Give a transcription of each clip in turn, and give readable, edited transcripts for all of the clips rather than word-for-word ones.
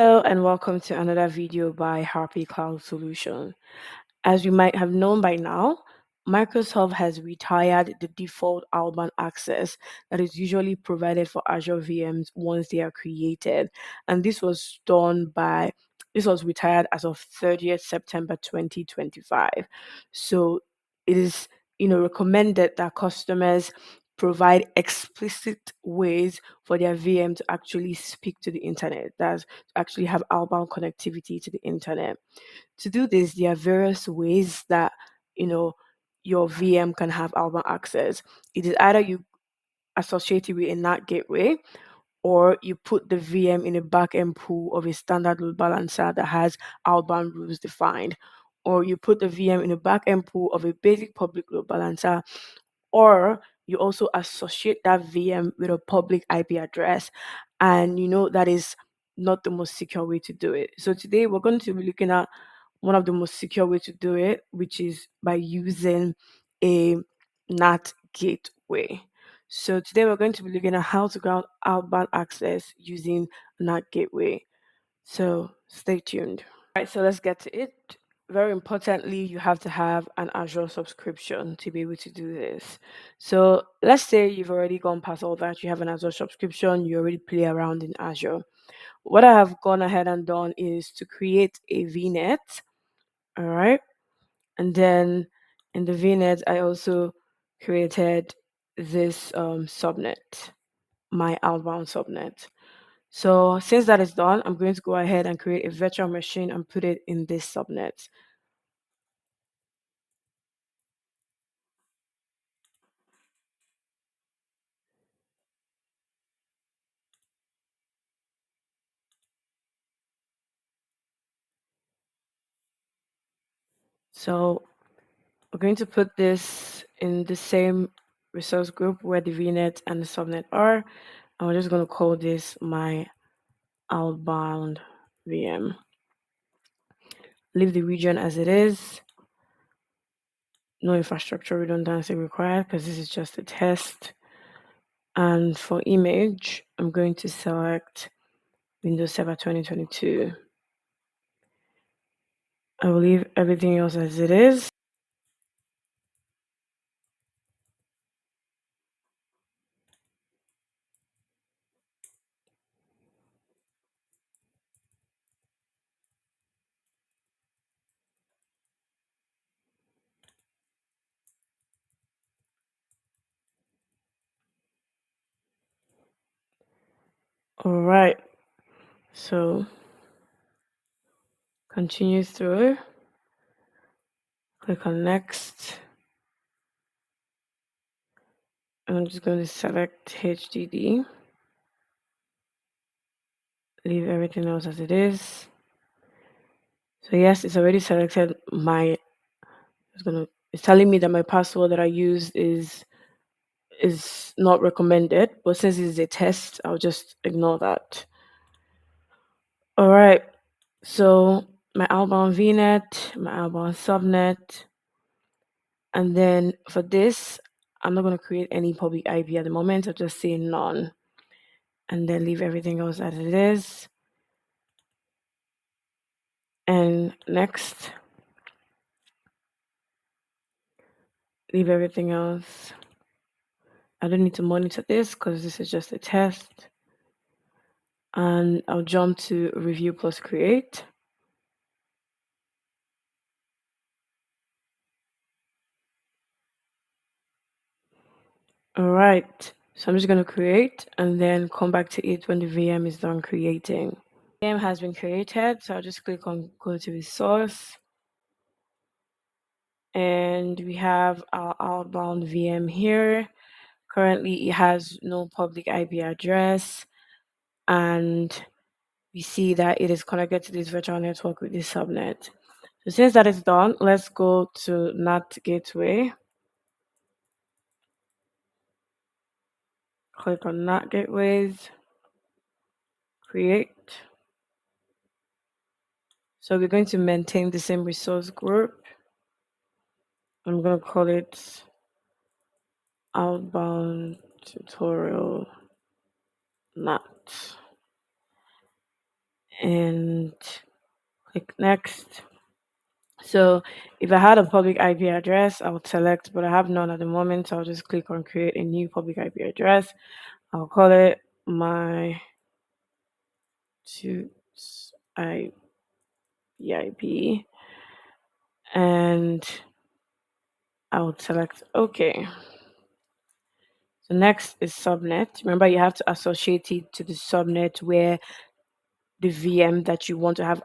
Hello and welcome to another video by Harpy Cloud Solution. As you might have known by now, Microsoft has retired the default Outbound access that is usually provided for Azure VMs once they are created. And this was retired as of 30th September 2025. So it is, recommended that customers provide explicit ways for their VM to actually speak to the internet, that's to actually have outbound connectivity to the internet. To do this, there are various ways that you know your VM can have outbound access. It is either you associate it with a NAT gateway, or you put the VM in a backend pool of a standard load balancer that has outbound rules defined, or you put the VM in a backend pool of a basic public load balancer, or you also associate that VM with a public IP address, and that is not the most secure way to do it. So today we're going to be looking at one of the most secure way to do it, which is by using a NAT gateway. So today we're going to be looking at how to grant outbound access using NAT gateway. So stay tuned. All right, so let's get to it. Very importantly, you have to have an Azure subscription to be able to do this. So let's say you've already gone past all that, you have an Azure subscription, you already play around in Azure. What I have gone ahead and done is to create a VNet. All right. And then in the VNet, I also created this subnet, my outbound subnet. So since that is done, I'm going to go ahead and create a virtual machine and put it in this subnet. So we're going to put this in the same resource group where the VNet and the subnet are. And we're just going to call this my outbound VM. Leave the region as it is. No infrastructure redundancy required because this is just a test. And for image, I'm going to select Windows Server 2022. I will leave everything else as it is. All right. So continue through. Click on next. And I'm just going to select HDD. Leave everything else as it is. So yes, it's already selected it's telling me that my password that I used is not recommended, but since it's a test, I'll just ignore that. All right. So my outbound VNet, my outbound subnet, and then for this, I'm not going to create any public IP at the moment. I'll just say none, and then leave everything else as it is. And next, leave everything else. I don't need to monitor this because this is just a test. And I'll jump to review plus create. All right. So I'm just going to create and then come back to it when the VM is done creating. VM has been created, so I'll just click on go to resource. And we have our outbound VM here. Currently, it has no public IP address, and we see that it is connected to this virtual network with this subnet. So since that is done, let's go to NAT Gateway. Click on NAT Gateways, create. So we're going to maintain the same resource group. I'm going to call it Outbound Tutorial NAT. and click next. So if I had a public IP address, I would select, but I have none at the moment. So I'll just click on create a new public IP address. I'll call it my tuts IP, and I would select OK. So next is subnet. Remember, you have to associate it to the subnet where the VM that you want to have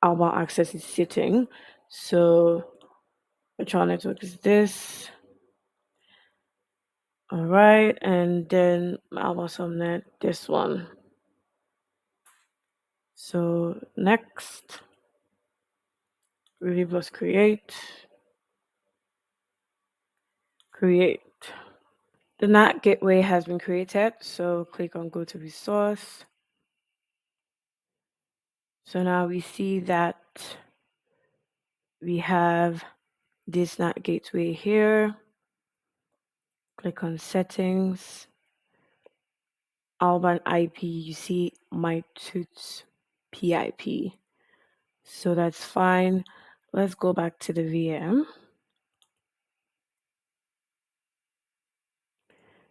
outbound access is sitting. So virtual network is this. All right, and then outbound subnet, this one. So next, really plus create. The NAT gateway has been created, so click on go to resource. So now we see that we have this NAT gateway here. Click on settings, outbound IP, you see my tuts PIP. So that's fine. Let's go back to the VM.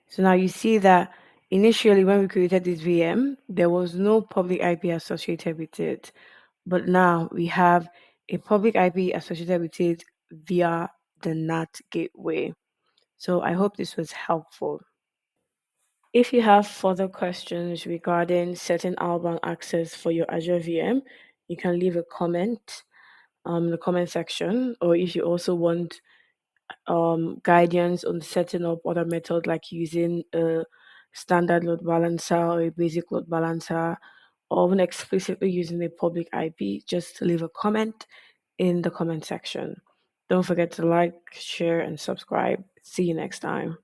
So now you see that initially when we created this VM, there was no public IP associated with it. But now we have a public IP associated with it via the NAT gateway. So I hope this was helpful. If you have further questions regarding setting outbound access for your Azure VM, you can leave a comment in the comment section, or if you also want guidance on setting up other methods like using a standard load balancer or a basic load balancer, or even explicitly using a public IP, just leave a comment in the comment section. Don't forget to like, share, and subscribe. See you next time.